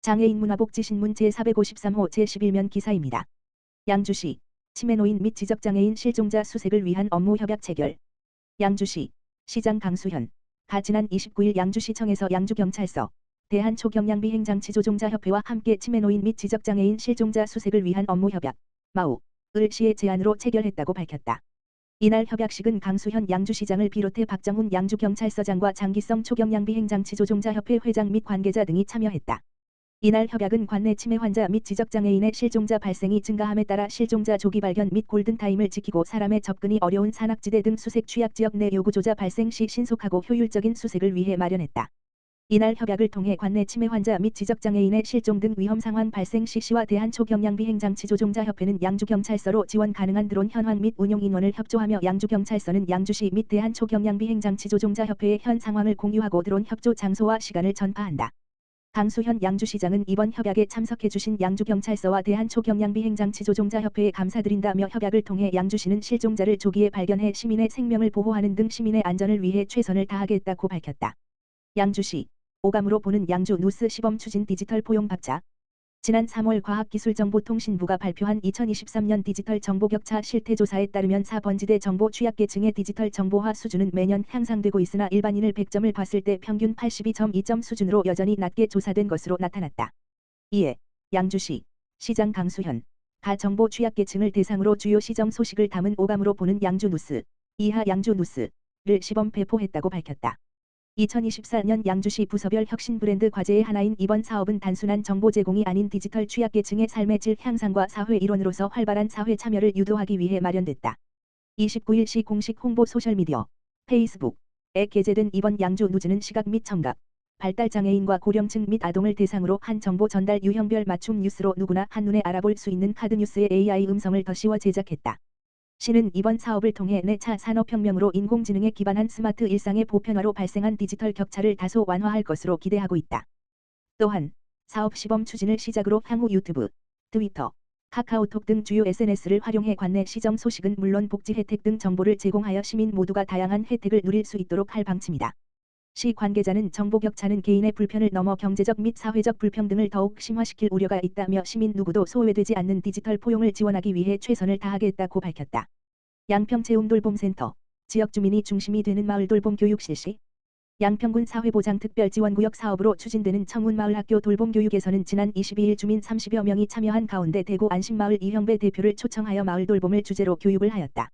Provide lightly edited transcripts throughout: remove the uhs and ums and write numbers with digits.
장애인 문화복지신문 제453호 제11면 기사입니다. 양주시 치매노인 및 지적장애인 실종자 수색을 위한 업무 협약 체결. 양주시 시장 강수현 지난 29일 양주시청에서 양주경찰서 대한초경량비행장치조종자협회와 함께 치매노인 및 지적장애인 실종자 수색을 위한 업무 협약 마우을 시의 제안으로 체결했다고 밝혔다. 이날 협약식은 강수현 양주시장을 비롯해 박정훈 양주경찰서장과 장기성 초경량비행장치조종자협회 회장 및 관계자 등이 참여했다. 이날 협약은 관내 치매 환자 및 지적장애인의 실종자 발생이 증가함에 따라 실종자 조기 발견 및 골든타임을 지키고 사람의 접근이 어려운 산악지대 등 수색 취약지역 내 요구조자 발생 시 신속하고 효율적인 수색을 위해 마련했다. 이날 협약을 통해 관내 치매 환자 및 지적장애인의 실종 등 위험 상황 발생 시 시와 대한초경량비행장치조종자협회는 양주경찰서로 지원 가능한 드론 현황 및 운용 인원을 협조하며 양주경찰서는 양주시 및 대한초경량비행장치조종자협회의 현 상황을 공유하고 드론 협조 장소와 시간을 전파한다. 강수현 양주시장은 이번 협약에 참석해주신 양주경찰서와 대한초경량비행장치조종자협회에 감사드린다며 협약을 통해 양주시는 실종자를 조기에 발견해 시민의 생명을 보호하는 등 시민의 안전을 위해 최선을 다하겠다고 밝혔다. 양주시 오감으로 보는 양주 누스 시범 추진 디지털 포용 박차. 지난 3월 과학기술정보통신부가 발표한 2023년 디지털 정보격차 실태조사에 따르면 4번지대 정보 취약계층의 디지털 정보화 수준은 매년 향상되고 있으나 일반인을 100점을 봤을 때 평균 82.2점 수준으로 여전히 낮게 조사된 것으로 나타났다. 이에 양주시 시장 강수현 정보 취약계층을 대상으로 주요 시정 소식을 담은 오감으로 보는 양주 누스 이하 양주 누스를 시범 배포했다고 밝혔다. 2024년 양주시 부서별 혁신 브랜드 과제의 하나인 이번 사업은 단순한 정보 제공이 아닌 디지털 취약계층의 삶의 질 향상과 사회 일원으로서 활발한 사회 참여를 유도하기 위해 마련됐다. 29일 시 공식 홍보 소셜미디어 페이스북에 게재된 이번 양주 누즈는 시각 및 청각, 발달장애인과 고령층 및 아동을 대상으로 한 정보 전달 유형별 맞춤 뉴스로 누구나 한눈에 알아볼 수 있는 카드뉴스의 AI 음성을 더 씌워 제작했다. 시는 이번 사업을 통해 내차 산업혁명으로 인공지능에 기반한 스마트 일상의 보편화로 발생한 디지털 격차를 다소 완화할 것으로 기대하고 있다. 또한 사업 시범 추진을 시작으로 향후 유튜브, 트위터, 카카오톡 등 주요 SNS를 활용해 관내 시정 소식은 물론 복지 혜택 등 정보를 제공하여 시민 모두가 다양한 혜택을 누릴 수 있도록 할 방침이다. 시 관계자는 정보 격차는 개인의 불편을 넘어 경제적 및 사회적 불평등을 더욱 심화시킬 우려가 있다며 시민 누구도 소외되지 않는 디지털 포용을 지원하기 위해 최선을 다하겠다고 밝혔다. 양평체움돌봄센터 지역 주민이 중심이 되는 마을 돌봄 교육 실시. 양평군 사회보장특별지원구역 사업으로 추진되는 청운마을학교 돌봄교육에서는 지난 22일 주민 30여 명이 참여한 가운데 대구 안심마을 이형배 대표를 초청하여 마을 돌봄을 주제로 교육을 하였다.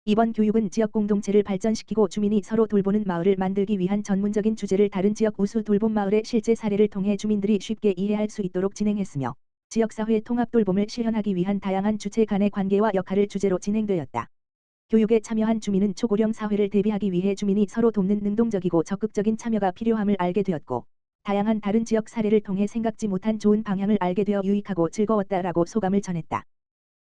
이번 교육은 지역 공동체를 발전시키고 주민이 서로 돌보는 마을을 만들기 위한 전문적인 주제를 다른 지역 우수 돌봄 마을의 실제 사례를 통해 주민들이 쉽게 이해할 수 있도록 진행했으며 지역사회 통합 돌봄을 실현하기 위한 다양한 주체 간의 관계와 역할을 주제로 진행되었다. 교육에 참여한 주민은 초고령 사회를 대비하기 위해 주민이 서로 돕는 능동적이고 적극적인 참여가 필요함을 알게 되었고 다양한 다른 지역 사례를 통해 생각지 못한 좋은 방향을 알게 되어 유익하고 즐거웠다라고 소감을 전했다.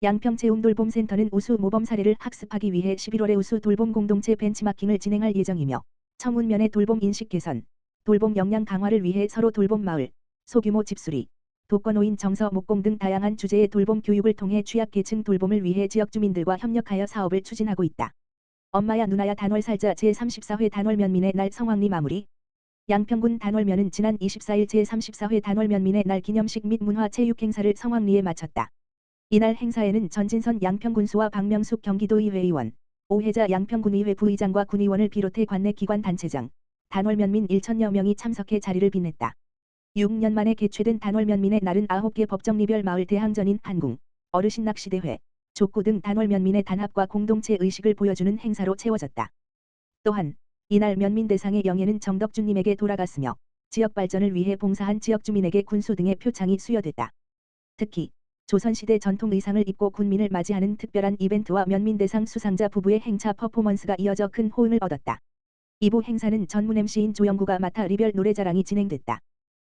양평체움돌봄센터는 우수 모범 사례를 학습하기 위해 11월에 우수 돌봄 공동체 벤치마킹을 진행할 예정이며 청운면의 돌봄 인식 개선, 돌봄 역량 강화를 위해 서로 돌봄 마을, 소규모 집수리, 독거노인 정서 목공 등 다양한 주제의 돌봄 교육을 통해 취약계층 돌봄을 위해 지역 주민들과 협력하여 사업을 추진하고 있다. 엄마야 누나야 단월살자 제34회 단월면민의 날 성황리 마무리. 양평군 단월면은 지난 24일 제34회 단월면민의 날 기념식 및 문화체육 행사를 성황리에 마쳤다. 이날 행사에는 전진선 양평군수와 박명숙 경기도의회 의원, 오혜자 양평군의회 부의장과 군의원을 비롯해 관내 기관 단체장, 단월면민 1천여 명이 참석해 자리를 빛냈다. 6년 만에 개최된 단월면민의 날은 9개 법정리별 마을 대항전인 한궁, 어르신 낚시대회, 족구 등 단월면민의 단합과 공동체 의식을 보여주는 행사로 채워졌다. 또한 이날 면민 대상의 영예는 정덕준님에게 돌아갔으며 지역 발전을 위해 봉사한 지역 주민에게 군수 등의 표창이 수여됐다. 특히 조선시대 전통 의상을 입고 군민을 맞이하는 특별한 이벤트와 면민대상 수상자 부부의 행차 퍼포먼스가 이어져 큰 호응을 얻었다. 2부 행사는 전문 MC인 조영구가 맡아 리별 노래자랑이 진행됐다.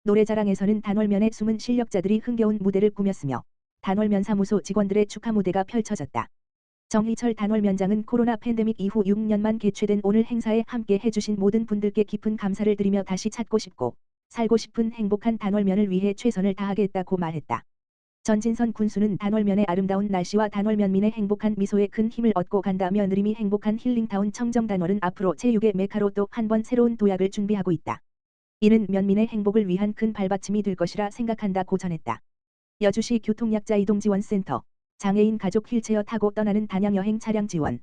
노래자랑에서는 단월면의 숨은 실력자들이 흥겨운 무대를 꾸몄으며 단월면 사무소 직원들의 축하 무대가 펼쳐졌다. 정희철 단월면장은 코로나 팬데믹 이후 6년만 개최된 오늘 행사에 함께 해주신 모든 분들께 깊은 감사를 드리며 다시 찾고 싶고 살고 싶은 행복한 단월면을 위해 최선을 다하겠다고 말했다. 전진선 군수는 단월면의 아름다운 날씨와 단월면민의 행복한 미소에 큰 힘을 얻고 간다며 느림이 행복한 힐링타운 청정단월은 앞으로 체육의 메카로 또 한 번 새로운 도약을 준비하고 있다. 이는 면민의 행복을 위한 큰 발받침이 될 것이라 생각한다고 전했다. 여주시 교통약자 이동지원센터 장애인 가족 휠체어 타고 떠나는 단양여행 차량 지원.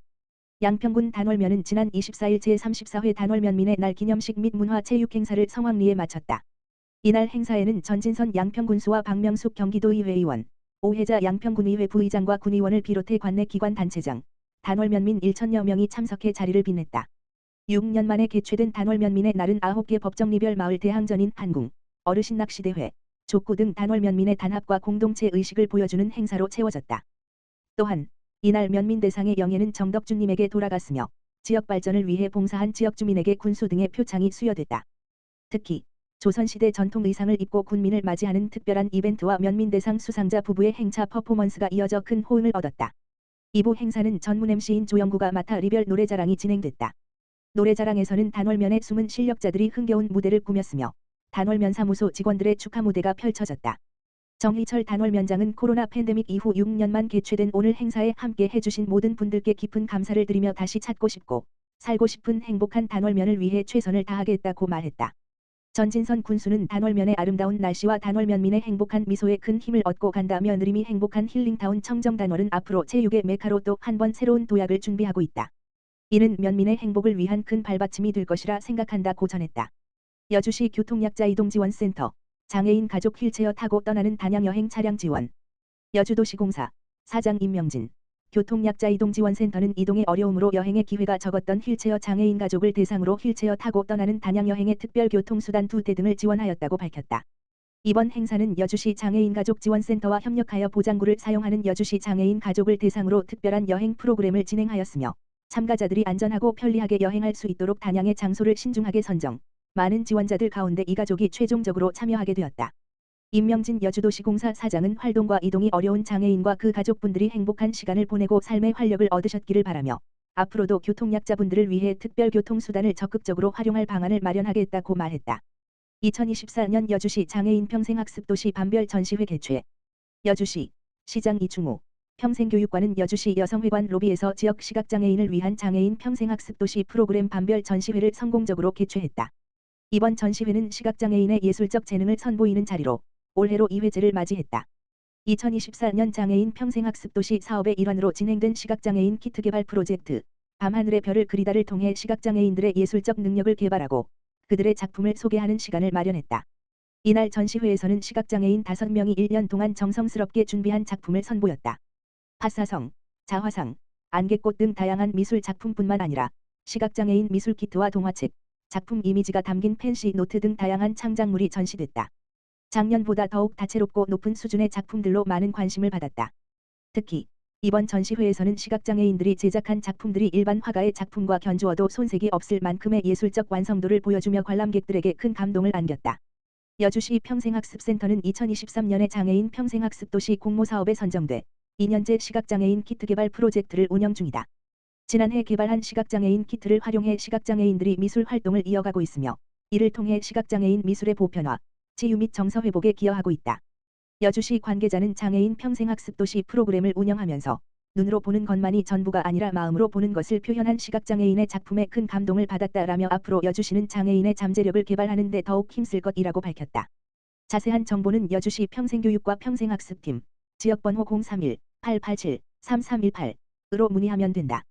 양평군 단월면은 지난 24일 제34회 단월면민의 날 기념식 및 문화체육 행사를 성황리에 마쳤다. 이날 행사에는 전진선 양평군수와 박명숙 경기도의회 의원, 오혜자 양평군의회 부의장과 군의원을 비롯해 관내 기관 단체장, 단월면민 1천여 명이 참석해 자리를 빛냈다. 6년 만에 개최된 단월면민의 날은 9개 법정리별 마을 대항전인 한궁, 어르신 낚시대회, 족구 등 단월면민의 단합과 공동체 의식을 보여주는 행사로 채워졌다. 또한 이날 면민 대상의 영예는 정덕준님에게 돌아갔으며 지역 발전을 위해 봉사한 지역주민에게 군수 등의 표창이 수여됐다. 특히 조선시대 전통 의상을 입고 군민을 맞이하는 특별한 이벤트와 면민 대상 수상자 부부의 행차 퍼포먼스가 이어져 큰 호응을 얻었다. 2부 행사는 전문 MC인 조영구가 맡아 리별 노래자랑이 진행됐다. 노래자랑에서는 단월면의 숨은 실력자들이 흥겨운 무대를 꾸몄으며 단월면 사무소 직원들의 축하 무대가 펼쳐졌다. 정희철 단월면장은 코로나 팬데믹 이후 6년만 개최된 오늘 행사에 함께 해주신 모든 분들께 깊은 감사를 드리며 다시 찾고 싶고 살고 싶은 행복한 단월면을 위해 최선을 다하겠다고 말했다. 전진선 군수는 단월면의 아름다운 날씨와 단월면민의 행복한 미소에 큰 힘을 얻고 간다며 느림이 행복한 힐링타운 청정단월은 앞으로 제6의 메카로 또 한 번 새로운 도약을 준비하고 있다. 이는 면민의 행복을 위한 큰 발받침이 될 것이라 생각한다고 전했다. 여주시 교통약자 이동지원센터 장애인 가족 휠체어 타고 떠나는 단양여행 차량 지원. 여주도시공사 사장 임명진 교통약자 이동지원센터는 이동의 어려움으로 여행의 기회가 적었던 휠체어 장애인 가족을 대상으로 휠체어 타고 떠나는 단양여행의 특별교통수단 2대 등을 지원하였다고 밝혔다. 이번 행사는 여주시 장애인가족지원센터와 협력하여 보장구를 사용하는 여주시 장애인 가족을 대상으로 특별한 여행 프로그램을 진행하였으며 참가자들이 안전하고 편리하게 여행할 수 있도록 단양의 장소를 신중하게 선정, 많은 지원자들 가운데 이 가족이 최종적으로 참여하게 되었다. 임명진 여주도시공사 사장은 활동과 이동이 어려운 장애인과 그 가족분들이 행복한 시간을 보내고 삶의 활력을 얻으셨기를 바라며 앞으로도 교통약자분들을 위해 특별교통수단을 적극적으로 활용할 방안을 마련하겠다고 말했다. 2024년 여주시 장애인 평생학습도시 반별 전시회 개최. 여주시 시장 이충우 평생교육관은 여주시 여성회관 로비에서 지역 시각장애인을 위한 장애인 평생학습도시 프로그램 반별 전시회를 성공적으로 개최했다. 이번 전시회는 시각장애인의 예술적 재능을 선보이는 자리로 올해로 2회째를 맞이했다. 2024년 장애인 평생학습도시 사업의 일환으로 진행된 시각장애인 키트 개발 프로젝트 밤하늘의 별을 그리다를 통해 시각장애인들의 예술적 능력을 개발하고 그들의 작품을 소개하는 시간을 마련했다. 이날 전시회에서는 시각장애인 5명이 1년 동안 정성스럽게 준비한 작품을 선보였다. 팥사성, 자화상, 안개꽃 등 다양한 미술 작품뿐만 아니라 시각장애인 미술 키트와 동화책, 작품 이미지가 담긴 펜시 노트 등 다양한 창작물이 전시됐다. 작년보다 더욱 다채롭고 높은 수준의 작품들로 많은 관심을 받았다. 특히 이번 전시회에서는 시각장애인들이 제작한 작품들이 일반 화가의 작품과 견주어도 손색이 없을 만큼의 예술적 완성도를 보여주며 관람객들에게 큰 감동을 안겼다. 여주시 평생학습센터는 2023년에 장애인 평생학습도시 공모사업에 선정돼 2년째 시각장애인 키트 개발 프로젝트를 운영 중이다. 지난해 개발한 시각장애인 키트를 활용해 시각장애인들이 미술 활동을 이어가고 있으며 이를 통해 시각장애인 미술의 보편화, 치유 및 정서 회복에 기여하고 있다. 여주시 관계자는 장애인 평생학습도시 프로그램을 운영하면서 눈으로 보는 것만이 전부가 아니라 마음으로 보는 것을 표현한 시각장애인의 작품에 큰 감동을 받았다라며 앞으로 여주시는 장애인의 잠재력을 개발하는 데 더욱 힘쓸 것이라고 밝혔다. 자세한 정보는 여주시 평생교육과 평생학습팀 지역번호 031-887-3318으로 문의하면 된다.